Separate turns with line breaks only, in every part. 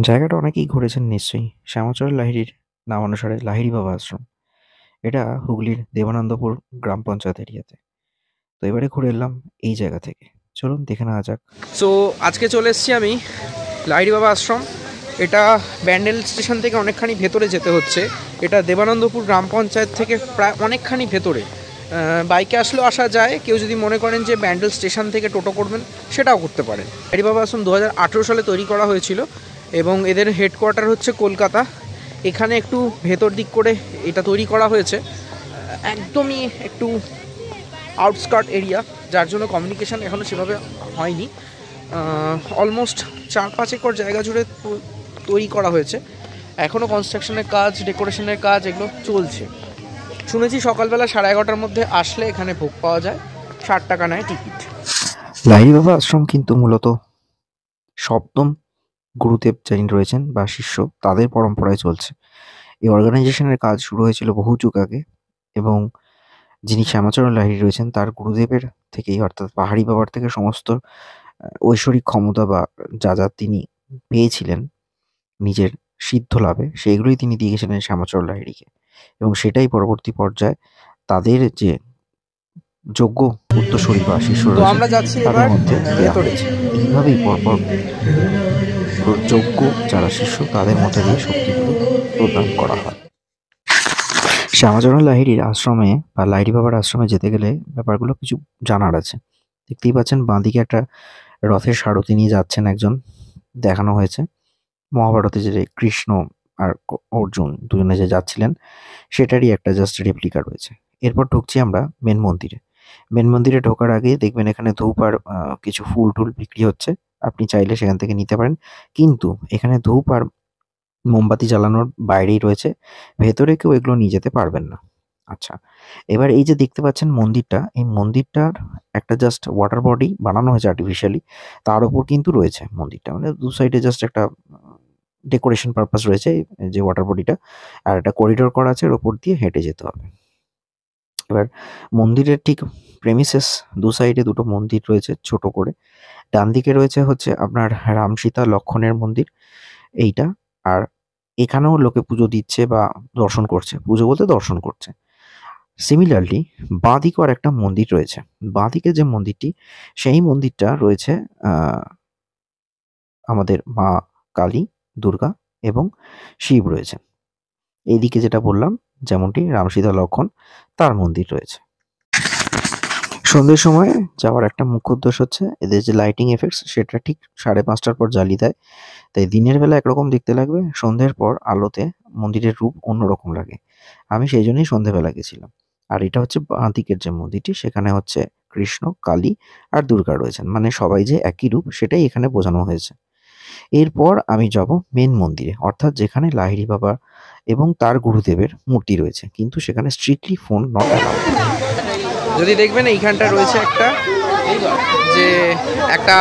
জায়গাটা অনেকেই ঘুরেছেন নিশ্চয়ই। শ্যামাচরণ লাহিড়ীর নামানুসারে লাহিড়ী বাবা আশ্রম। এটা হুগলির দেবানন্দপুর গ্রাম পঞ্চায়েত এরিয়াতে। তো এবারে ঘুরে এলাম এই জায়গা থেকে। চলুন দেখে নেওয়া যাক।
সো আজকে চলে এসেছি আমি লাহিড়ী বাবা আশ্রম। এটা ব্যান্ডেল স্টেশন থেকে অনেকখানি ভেতরে যেতে হচ্ছে। এটা দেবানন্দপুর গ্রাম পঞ্চায়েত থেকে প্রায় অনেকখানি ভেতরে। বাইকে আসলেও আসা যায়, কেউ যদি মনে করেন যে ব্যান্ডেল স্টেশন থেকে টোটো করবেন সেটাও করতে পারেন। লাহিড়ী বাবা আশ্রম 2018 সালে তৈরি করা হয়েছিল এবং এদের হেডকোয়ার্টার হচ্ছে কলকাতা। এখানে একটু ভেতর দিক করে এটা তৈরি করা হয়েছে, একদমই একটু আউটস্কার্ট এরিয়া, যার জন্য কমিউনিকেশান এখনও সেভাবে হয়নি। অলমোস্ট 4-5 একর জায়গা জুড়ে তৈরি করা হয়েছে। এখনও কনস্ট্রাকশনের কাজ, ডেকোরেশনের কাজ এগুলো চলছে। শুনেছি সকালবেলা 11:30টার মধ্যে আসলে এখানে ভোগ পাওয়া যায়, 60 টাকা নেয় টিকিট।
লাহিড়ী বাবা আশ্রম কিন্তু মূলত সপ্তম গুরুদেব যিনি রয়েছেন বা শিষ্য, তাদের পরম্পরায় চলছে। এই অর্গানাইজেশনের কাজ শুরু হয়েছিল বহু যুগ আগে এবং যিনি শ্যামাচরণ লাহিড়ী রয়েছেন তার গুরুদেবের থেকেই, অর্থাৎ পাহাড়ি বাবার থেকে সমস্ত ঐশ্বরিক ক্ষমতা বা যা তিনি পেয়েছিলেন নিজের সিদ্ধ লাভে, সেইগুলোই তিনি দিয়ে গেছিলেন শ্যামাচরণ লাহিড়ীকে। এবং সেটাই পরবর্তী পর্যায়ে তাদের যে যোগ্য উত্তরসূরি বা শিষ্য
তো
রয়েছে
আমরা যাচ্ছি
তাদের
এবার
মধ্যে দেয়া
ভেতরে।
হয়েছে। এইভাবেই পরপর যোগ্য যারা শিষ্য তাদের মধ্যে দিয়ে শক্তিগুলো প্রদান করা হয়। শ্যামাচরণ লাহিড়ীর আশ্রমে বা লাহিড়ী বাবার আশ্রমে যেতে গেলে ব্যাপারগুলো কিছু জানার আছে। দেখতেই পাচ্ছেন বাঁদিকে একটা রথের সারথি নিয়ে যাচ্ছেন একজন, দেখানো হয়েছে মহাভারতে যে কৃষ্ণ আর অর্জুন দুজনে যে যাচ্ছিলেন সেটারই একটা জাস্ট রেপ্লিকা রয়েছে। এরপর ঢুকছি আমরা মেন মন্দিরে। মেন মন্দিরে ঢোকার আগে দেখবেন এখানে ধূপ আর কিছু ফুল টুল বিক্রি হচ্ছে। আপনি চাইলে সেখান থেকে নিতে পারেন, কিন্তু এখানে ধূপ আর মোমবাতি জ্বালানোর বাইরেই রয়েছে, ভেতরে কেউ এগুলো নিয়ে যেতে পারবেন না। আচ্ছা, এবার এই যে দেখতে পাচ্ছেন মন্দিরটা, এই মন্দিরটার একটা জাস্ট ওয়াটার বডি বানানো হয়েছে আর্টিফিশিয়ালি, তার উপর কিন্তু রয়েছে মন্দিরটা, মানে দু সাইডে জাস্ট একটা ডেকোরেশন পারপাস রয়েছে যে ওয়াটার বডিটা, আর একটা করিডোর করা আছে, এর ওপর দিয়ে হেঁটে যেতে হবে। এবার মন্দিরের ঠিক প্রেমিসেস দু সাইডে দুটো মন্দির রয়েছে ছোট করে। ডান দিকে রয়েছে হচ্ছে আপনার রাম সীতা লক্ষণের মন্দির এইটা, আর এখানেও লোকে পুজো দিচ্ছে বা দর্শন করছে, পুজো বলতে দর্শন করছে। সিমিলারলি বাঁদিকেও আর একটা মন্দির রয়েছে। বাঁদিকে যে মন্দিরটি, সেই মন্দিরটা রয়েছে আমাদের মা কালী, দুর্গা এবং শিব রয়েছেন। এইদিকে যেটা বললাম যেমনটি রাম সীতা লক্ষণ, তার মন্দির রয়েছে। সন্ধ্যের সময় যাওয়ার একটা মুখ্য উদ্দেশ্য হচ্ছে এদের যে লাইটিং এফেক্টস সেটা ঠিক 5:30টার পর জ্বালিয়ে দেয়, তাই দিনের বেলা একরকম দেখতে লাগবে, সন্ধ্যের পর আলোতে মন্দিরের রূপ অন্যরকম লাগে। আমি সেই জন্যই সন্ধ্যেবেলা গেছিলাম। আর এটা হচ্ছে বাঁ দিকের যে মন্দিরটি, সেখানে হচ্ছে কৃষ্ণ, কালী আর দুর্গা রয়েছেন, মানে সবাই যে একই রূপ সেটাই এখানে বোঝানো হয়েছে। এরপর আমি যাব মেন মন্দিরে, অর্থাৎ যেখানে লাহিড়ী বাবা এবং তার গুরুদেবের মূর্তি রয়েছে, কিন্তু সেখানে স্ট্রিক্টলি ফোন নট অ্যালাউড।
যদি দেখবেন এইখানটা রয়েছে একটা, যে একটা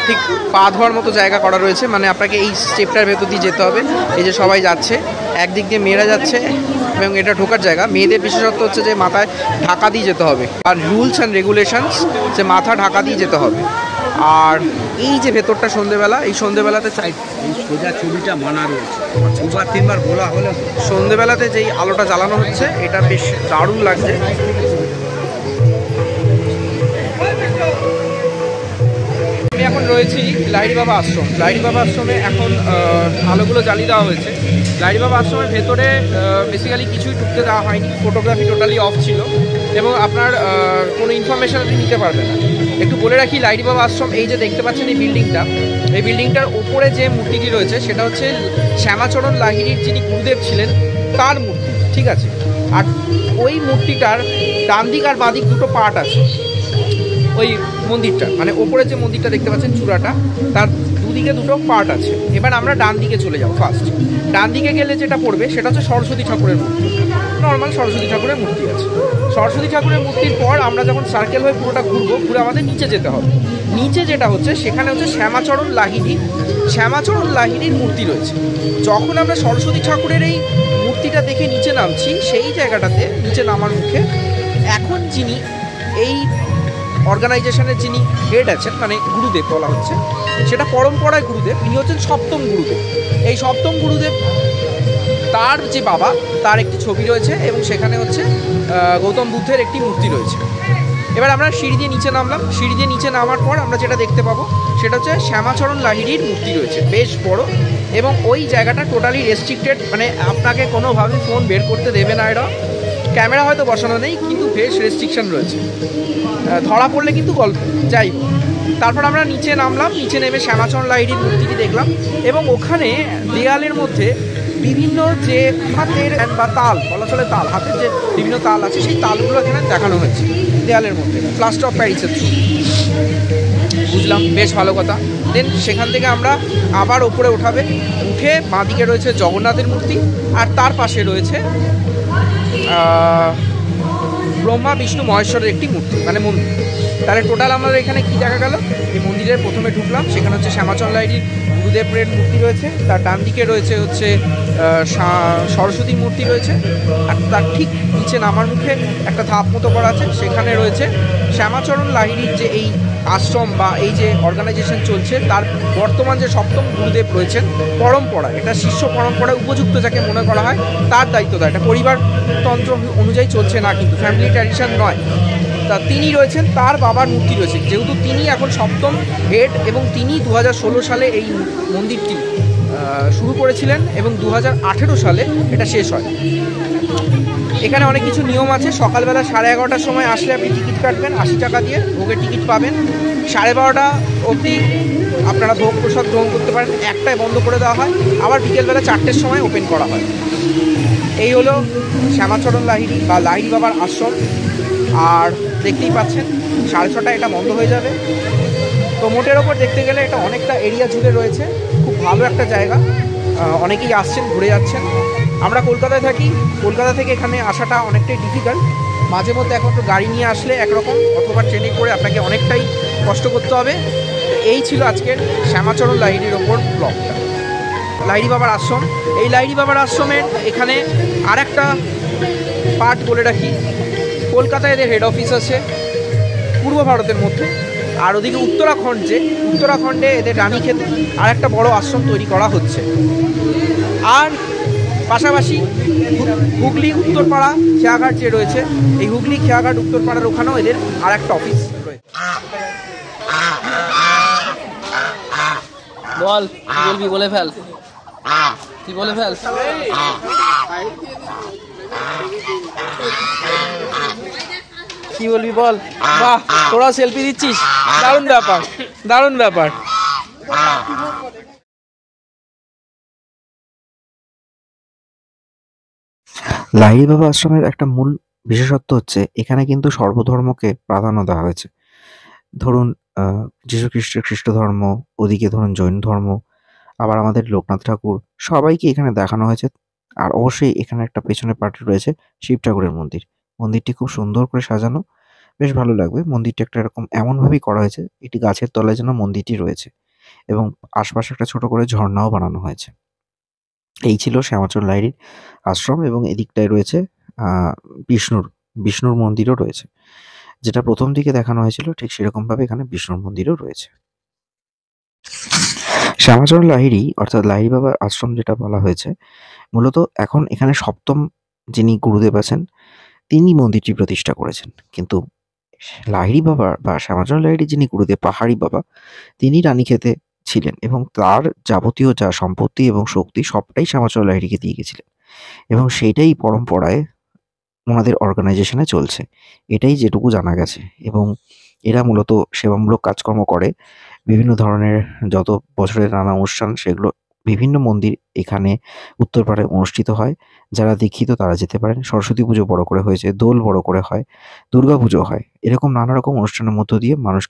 ঠিক পা ধোয়ার মতো জায়গা করা রয়েছে, মানে আপনাকে এই স্টেপটার ভেতর দিয়ে যেতে হবে। এই যে সবাই যাচ্ছে, একদিক দিয়ে মেয়েরা যাচ্ছে এবং এটা ঢোকার জায়গা। মেয়েদের বিশেষত্ব হচ্ছে যে মাথায় ঢাকা দিয়ে যেতে হবে, আর রুলস অ্যান্ড রেগুলেশনস যে মাথা ঢাকা দিয়ে যেতে হবে। আর এই যে ভেতরটা সন্ধেবেলা, এই সন্ধেবেলাতে চাই
এই সোজা ছবিটা মানা রয়েছে, 2-3বার বলা হলে
সন্ধেবেলাতে যেই আলোটা জ্বালানো হচ্ছে এটা বেশ দারুণ লাগছে। আমি এখন রয়েছি লাহিড়ী বাবা আশ্রম। লাহিড়ী বাবা আশ্রমে এখন আলোগুলো জ্বালিয়ে দেওয়া হয়েছে। লাহিড়ী বাবা আশ্রমের ভেতরে বেসিক্যালি কিছুই ঢুকতে দেওয়া হয়নি, ফটোগ্রাফি টোটালি অফ ছিল এবং আপনার কোনো ইনফরমেশান আপনি নিতে পারবেন না। একটু বলে রাখি, লাহিড়ী বাবা আশ্রম এই যে দেখতে পাচ্ছেন এই বিল্ডিংটা, এই বিল্ডিংটার ওপরে যে মূর্তিটি রয়েছে সেটা হচ্ছে শ্যামাচরণ লাহিড়ীর যিনি গুরুদেব ছিলেন তার মূর্তি, ঠিক আছে। আর ওই মূর্তিটার ডান দিক আর বাঁ দিক দুটো পার্ট আছে ওই মন্দিরটা, মানে ওপরে যে মন্দিরটা দেখতে পাচ্ছেন চূড়াটা, তার দুদিকে দুটো পার্ট আছে। এবার আমরা ডান দিকে চলে যাব। ফার্স্ট ডান দিকে গেলে যেটা পড়বে সেটা হচ্ছে সরস্বতী ঠাকুরের মূর্তি, নর্মাল সরস্বতী ঠাকুরের মূর্তি আছে। সরস্বতী ঠাকুরের মূর্তির পর আমরা যখন সার্কেল হয়ে পুরোটা ঘুরবো, ঘুরে আমাদের নিচে যেতে হবে। নিচে যেটা হচ্ছে সেখানে হচ্ছে শ্যামাচরণ লাহিড়ীর মূর্তি রয়েছে। যখন আমরা সরস্বতী ঠাকুরের এই মূর্তিটা দেখে নিচে নামছি, সেই জায়গাটাতে নিচে নামার মুখে এখন যিনি এই অর্গানাইজেশনের যিনি হেড আছেন, মানে গুরুদেব বলা হচ্ছে, সেটা পরম্পরায় গুরুদেব, ইনি হচ্ছেন সপ্তম গুরুদেব। এই সপ্তম গুরুদেব তার যে বাবা, তার একটি ছবি রয়েছে এবং সেখানে হচ্ছে গৌতম বুদ্ধের একটি মূর্তি রয়েছে। এবার আমরা সিঁড়ি দিয়ে নিচে নামলাম। সিঁড়ি দিয়ে নিচে নামার পর আমরা যেটা দেখতে পাবো সেটা হচ্ছে শ্যামাচরণ লাহিড়ির মূর্তি রয়েছে, বেশ বড়, এবং ওই জায়গাটা টোটালি রেস্ট্রিক্টেড, মানে আপনাকে কোনোভাবে ফোন বের করতে দেবে না। এরা ক্যামেরা হয়তো বসানো নেই, কিন্তু বেশ রেস্ট্রিকশন রয়েছে, ধরা পড়লে কিন্তু গল্প। যাই হোক, তারপর আমরা নিচে নামলাম। নিচে নেমে শ্যামাচরণ লাহিড়ির মূর্তিটি দেখলাম এবং ওখানে দেয়ালের মধ্যে বিভিন্ন যে হাতের বা তাল বলা চলে, তাল, হাতের যে বিভিন্ন তাল আছে সেই তালগুলো এখানে দেখানো হয়েছে দেয়ালের মধ্যে, প্লাস্টার অফ প্যারিসের থ্রু। বুঝলাম, বেশ ভালো কথা। দেন সেখান থেকে আমরা আবার ওপরে উঠে বাঁদিকে রয়েছে জগন্নাথের মূর্তি, আর তার পাশে রয়েছে ব্রহ্মা বিষ্ণু মহেশ্বরের একটি মূর্তি, মানে মন্দির। তাহলে টোটাল আমাদের এখানে কি দেখা গেল? এই মন্দিরের প্রথমে ঢুকলাম, সেখানে হচ্ছে শ্যামাচরণ লাহিড়ির গুরুদেবের মূর্তি রয়েছে, তার ডান দিকে রয়েছে হচ্ছে সরস্বতীর মূর্তি রয়েছে, আর তার ঠিক নিচে নামার মুখে একটা ধাপ মতো করা আছে, সেখানে রয়েছে শ্যামাচরণ লাহিড়ির যে এই আশ্রম বা এই যে অর্গানাইজেশন চলছে তার বর্তমান যে সপ্তম গুরুদেব রয়েছেন, পরম্পরা, এটা শিষ্য পরম্পরায় উপযুক্ত যাকে মনে করা হয় তার দায়িত্ব। এটা পরিবারতন্ত্র অনুযায়ী চলছে না, কিন্তু ফ্যামিলি ট্র্যাডিশন নয়। তা তিনি রয়েছেন, তার বাবার মূর্তি রয়েছে, যেহেতু তিনি এখন সপ্তম হেড এবং তিনি 2016 সালে এই মন্দিরটি শুরু করেছিলেন এবং 2018 সালে এটা শেষ হয়। এখানে অনেক কিছু নিয়ম আছে। সকালবেলা 11:30টার সময় আসলে আপনি টিকিট কাটবেন 80 টাকা দিয়ে, ভোগের টিকিট পাবেন। 12:30টা অবধি আপনারা ভোগ প্রসাদ গ্রহণ করতে পারেন, 1টায় বন্ধ করে দেওয়া হয়, আবার বিকেলবেলা 4টের সময় ওপেন করা হয়। এই হলো শ্যামাচরণ লাহিড়ি বা লাহিড়ি বাবার আশ্রম। আর দেখতেই পাচ্ছেন 6:30টায় এটা বন্ধ হয়ে যাবে। তো মোটের ওপর দেখতে গেলে এটা অনেকটা এরিয়া জুড়ে রয়েছে, খুব ভালো একটা জায়গা। অনেকেই আসছেন, ঘুরে যাচ্ছেন। আমরা কলকাতায় থাকি, কলকাতা থেকে এখানে আসাটা অনেকটাই ডিফিকাল্ট। মাঝে মধ্যে এখন তো গাড়ি নিয়ে আসলে একরকম, অথবা ট্রেনে করে আপনাকে অনেকটাই কষ্ট করতে হবে। এই ছিল আজকের শ্যামাচরণ লাহিড়ির ওপর ব্লগটা। লাহিড়ি বাবার আশ্রম, এই লাহিড়ি বাবার আশ্রমের এখানে আর একটা পার্ট বলে রাখি, কলকাতায় এদের হেড অফিস আছে পূর্ব ভারতের মধ্যে, আর ওদিকে উত্তরাখণ্ডে এদের রানীক্ষেতে আর একটা বড় আশ্রম তৈরি করা হচ্ছে। আর পাশাপাশি হুগলি উত্তরপাড়া খেয়াঘাট যে রয়েছে, এই হুগলি খেয়াঘাট উত্তরপাড়ার ওখানেও এদের আর একটা অফিস রয়েছে।
বল, কি বলবি? বলে ফেল, তুই বলে ফেল।
কি বলবি বল? বাহ, তোরা সেলফি দিচ্ছিস, দারুণ ব্যাপার, দারুণ ব্যাপার।
লাহিড়ি বাবা আশ্রমের একটা মূল বিশেষত্ব হচ্ছে এখানে কিন্তু সর্বধর্মকে প্রাধান্য দেওয়া হয়েছে। ধরুন যীশু খ্রিস্টের খ্রিস্ট ধর্ম, ওদিকে ধরুন জৈন ধর্ম, আবার আমাদের লোকনাথ ঠাকুর, সবাইকে এখানে দেখানো হয়েছে। আর অবশ্যই এখানে একটা পেছনে পার্টি রয়েছে শিব ঠাকুরের মন্দির। মন্দিরটি খুব সুন্দর করে সাজানো, বেশ ভালো লাগবে। মন্দিরটা একটা এরকম এমনভাবেই করা হয়েছে, একটি গাছের তলায় যেন মন্দিরটি রয়েছে এবং আশপাশে একটা ছোট করে ঝর্ণাও বানানো হয়েছে। এই ছিল শ্যামাচরণ লাহিড়ির আশ্রম এবং এদিকটায় রয়েছে বিষ্ণুর মন্দিরও রয়েছে। যেটা প্রথম দিকে দেখানো হয়েছিল ঠিক সেরকমভাবে এখানে বিষ্ণুর মন্দিরও রয়েছে। শ্যামাচরণ লাহিড়ি অর্থাৎ লাহিড়ি বাবার আশ্রম যেটা বলা হয়েছে, মূলত এখন এখানে সপ্তম যিনি গুরুদেব আছেন তিনি মন্দিরটি প্রতিষ্ঠা করেছেন। কিন্তু লাহিড়ি বাবার বা শ্যামাচরণ লাহিড়ি যিনি গুরুদেব পাহাড়ি বাবা, তিনি রানীক্ষেতে ছিলেন এবং তার যাবতীয় যা সম্পত্তি এবং শক্তি সবটাই শ্যামাচরণ লাহিড়িকে দিয়ে গেছিলেন এবং সেইটাই পরম্পরায় ওনাদের অর্গানাইজেশনে চলছে, এটাই যেটুকু জানা গেছে। এবং এরা মূলত সেবামূলক কাজকর্ম করে, বিভিন্ন ধরনের যত বছরের নানা অনুষ্ঠান সেগুলো বিভিন্ন মন্দির এখানে উত্তরপাড়ায় অনুষ্ঠিত হয়। যারা দীক্ষিত তারা যেতে পারেন। সরস্বতী পুজো বড় করে হয়েছে, দোল বড় করে হয়, দুর্গা পুজো হয়, এরকম নানা রকম অনুষ্ঠানের মধ্য দিয়ে মানুষ